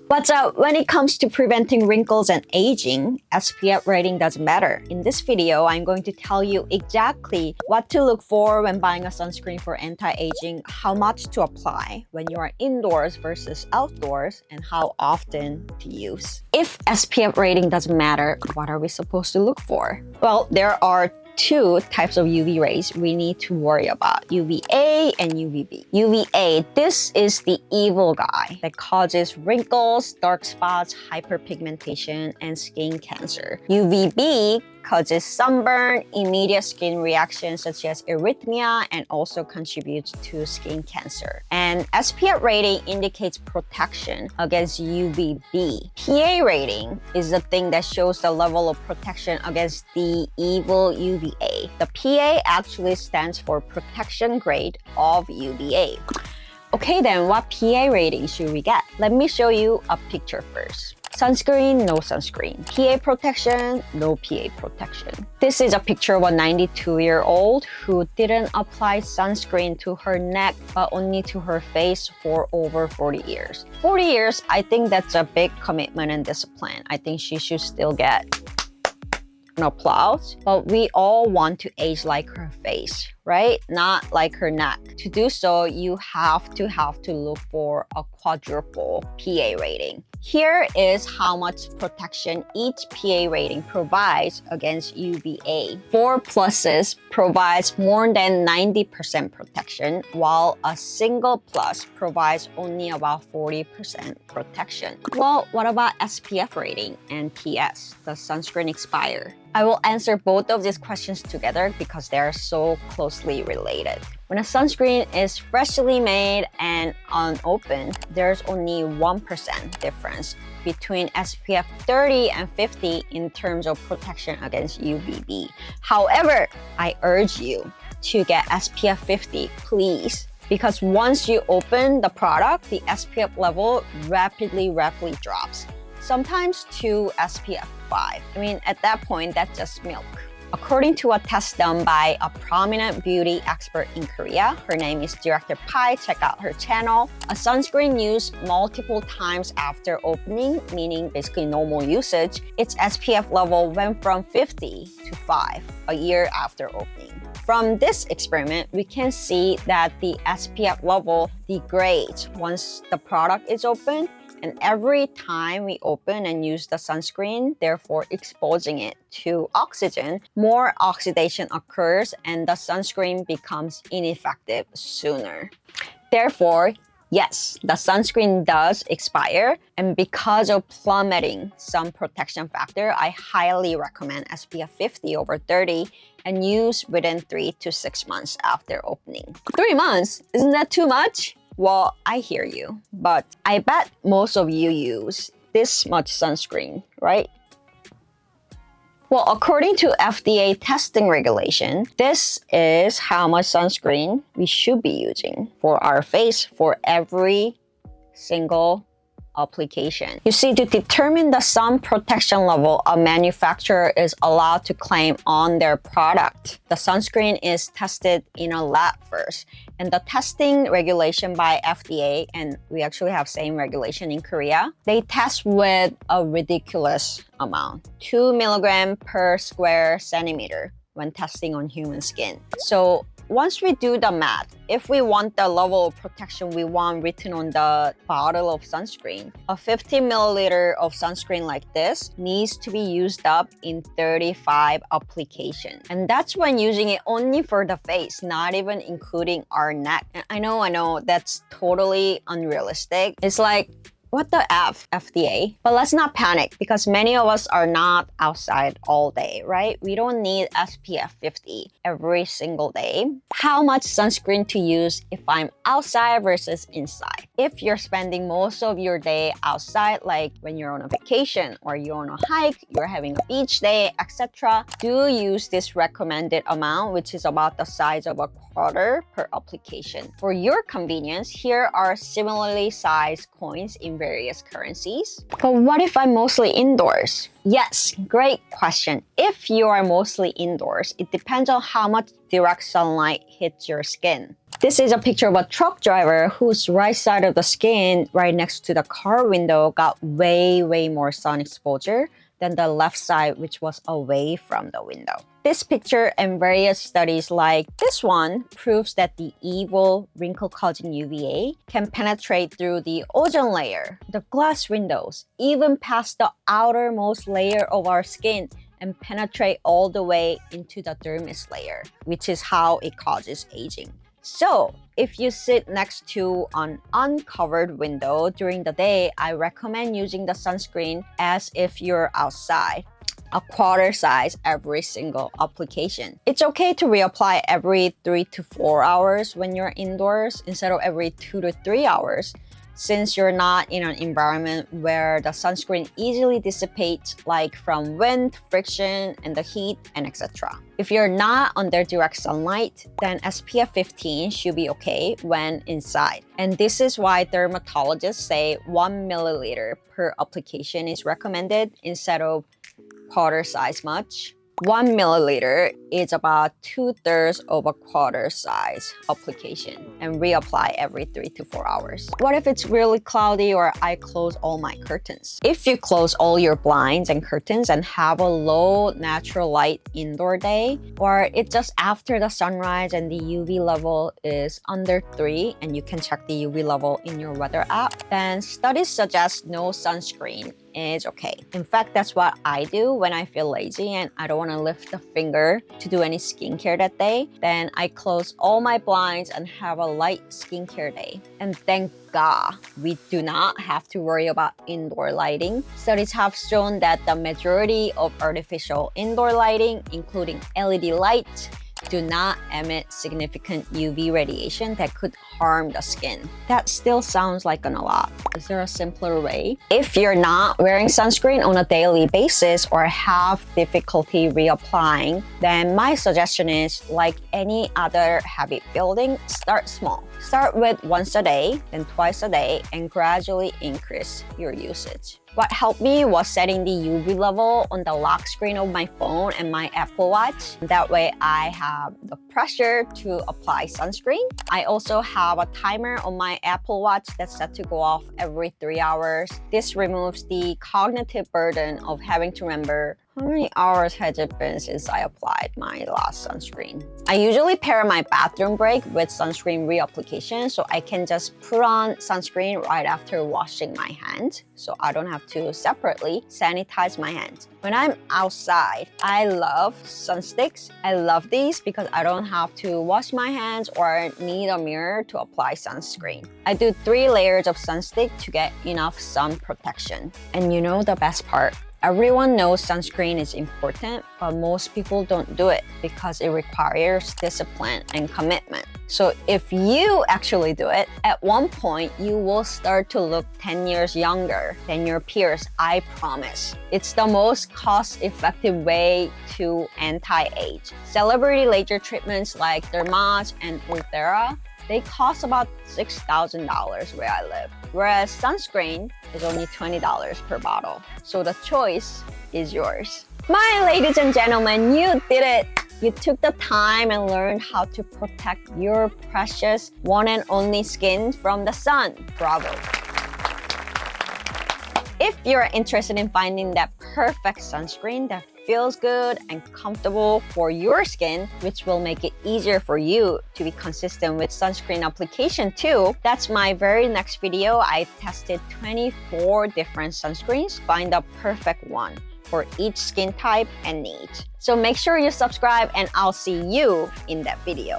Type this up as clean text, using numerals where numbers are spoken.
But when it comes to preventing wrinkles and aging, SPF rating doesn't matter. In this video, I'm going to tell you exactly what to look for when buying a sunscreen for anti-aging, how much to apply when you are indoors versus outdoors, and how often to use. If SPF rating doesn't matter, what are we supposed to look for? Well, there are two types of UV rays we need to worry about, UVA and UVB. UVA, this is the evil guy that causes wrinkles, dark spots, hyperpigmentation, and skin cancer. UVB causes sunburn, immediate skin reactions such as erythema, and also contributes to skin cancer. And SPF rating indicates protection against UVB. PA rating is the thing that shows the level of protection against the evil UVA. The PA actually stands for protection grade of UVA. Okay, then what PA rating should we get? Let me show you a picture first. Sunscreen, no sunscreen. PA protection, no PA protection. This is a picture of a 92-year-old who didn't apply sunscreen to her neck but only to her face for over 40 years. 40 years, I think that's a big commitment and discipline. I think she should still get an applause, but we all want to age like her face, right? Not like her neck. To do so, you have to look for a quadruple PA rating. Here is how much protection each PA rating provides against UVA. 4 pluses provides more than 90% protection, while a single plus provides only about 40% protection. Well, what about SPF rating and PS, the sunscreen expire? I will answer both of these questions together because they are so closely related. When a sunscreen is freshly made and unopened, there's only 1% difference between SPF 30 and 50 in terms of protection against UVB. However, I urge you to get SPF 50, please. Because once you open the product, the SPF level rapidly drops. Sometimes to SPF 5. I mean, at that point, that's just milk. According to a test done by a prominent beauty expert in Korea, her name is Director Pai, check out her channel. A sunscreen used multiple times after opening, meaning basically normal usage, its SPF level went from 50 to 5 a year after opening. From this experiment, we can see that the SPF level degrades once the product is opened, and every time we open and use the sunscreen, therefore exposing it to oxygen, more oxidation occurs and the sunscreen becomes ineffective sooner. Therefore, yes, the sunscreen does expire, and because of plummeting some protection factor, I highly recommend SPF 50 over 30 and use within 3 to 6 months after opening. 3 months? Isn't that too much? Well, I hear you, but I bet most of you use this much sunscreen, right? Well, according to FDA testing regulation, this is how much sunscreen we should be using for our face for every single application. You see, to determine the sun protection level a manufacturer is allowed to claim on their product, the sunscreen is tested in a lab first. And the testing regulation by FDA, and we actually have same regulation in Korea, they test with a ridiculous amount, 2 milligram per square centimeter when testing on human skin. So once we do the math, if we want the level of protection we want written on the bottle of sunscreen, a 50 milliliter of sunscreen like this needs to be used up in 35 applications. And that's when using it only for the face, not even including our neck. And I know, that's totally unrealistic. It's like, what the F, FDA? But let's not panic because many of us are not outside all day, right? We don't need SPF 50 every single day. How much sunscreen to use if I'm outside versus inside? If you're spending most of your day outside, like when you're on a vacation or you're on a hike, you're having a beach day, etc., do use this recommended amount, which is about the size of a quarter per application. For your convenience, here are similarly sized coins in various currencies. But what if I'm mostly indoors? Yes, great question. If you are mostly indoors, it depends on how much direct sunlight hits your skin. This is a picture of a truck driver whose right side of the skin right next to the car window got way more sun exposure than the left side, which was away from the window. This picture and various studies like this one proves that the evil wrinkle-causing UVA can penetrate through the ozone layer, the glass windows, even past the outermost layer of our skin and penetrate all the way into the dermis layer, which is how it causes aging. So, if you sit next to an uncovered window during the day, I recommend using the sunscreen as if you're outside, a quarter size every single application. It's okay to reapply every 3 to 4 hours when you're indoors instead of every 2 to 3 hours, since you're not in an environment where the sunscreen easily dissipates, like from wind, friction, and the heat, and etc. If you're not under direct sunlight, then SPF 15 should be okay when inside. And this is why dermatologists say 1 milliliter per application is recommended instead of quarter size much. 1 milliliter is about 2/3 of a quarter size application and reapply every 3 to 4 hours. What if it's really cloudy or I close all my curtains? If you close all your blinds and curtains and have a low natural light indoor day, or it's just after the sunrise and the UV level is under 3 and you can check the UV level in your weather app, then studies suggest no sunscreen is okay. In fact, that's what I do when I feel lazy and I don't want to lift a finger to do any skincare that day. Then I close all my blinds and have a light skincare day. And thank God, we do not have to worry about indoor lighting. Studies have shown that the majority of artificial indoor lighting, including LED lights, do not emit significant UV radiation that could harm the skin. That still sounds like a lot. Is there a simpler way? If you're not wearing sunscreen on a daily basis or have difficulty reapplying, then my suggestion is, like any other habit building, start small. Start with once a day, then twice a day, and gradually increase your usage. What helped me was setting the UV level on the lock screen of my phone and my Apple Watch. That way I have the pressure to apply sunscreen. I also have a timer on my Apple Watch that's set to go off every 3 hours. This removes the cognitive burden of having to remember how many hours has it been since I applied my last sunscreen. I usually pair my bathroom break with sunscreen reapplication, so I can just put on sunscreen right after washing my hands, so I don't have to separately sanitize my hands. When I'm outside, I love sunsticks. I love these because I don't have to wash my hands or need a mirror to apply sunscreen. I do 3 layers of sunstick to get enough sun protection. And you know the best part? Everyone knows sunscreen is important, but most people don't do it because it requires discipline and commitment. So if you actually do it, at one point you will start to look 10 years younger than your peers, I promise. It's the most cost-effective way to anti-age. Celebrity laser treatments like Dermage and Ulthera, they cost about $6,000 where I live, whereas sunscreen is only $20 per bottle. So the choice is yours. My ladies and gentlemen, you did it! You took the time and learned how to protect your precious one and only skin from the sun. Bravo! If you're interested in finding that perfect sunscreen that feels good and comfortable for your skin, which will make it easier for you to be consistent with sunscreen application too, that's my very next video. I tested 24 different sunscreens, find the perfect one for each skin type and need. So make sure you subscribe and I'll see you in that video.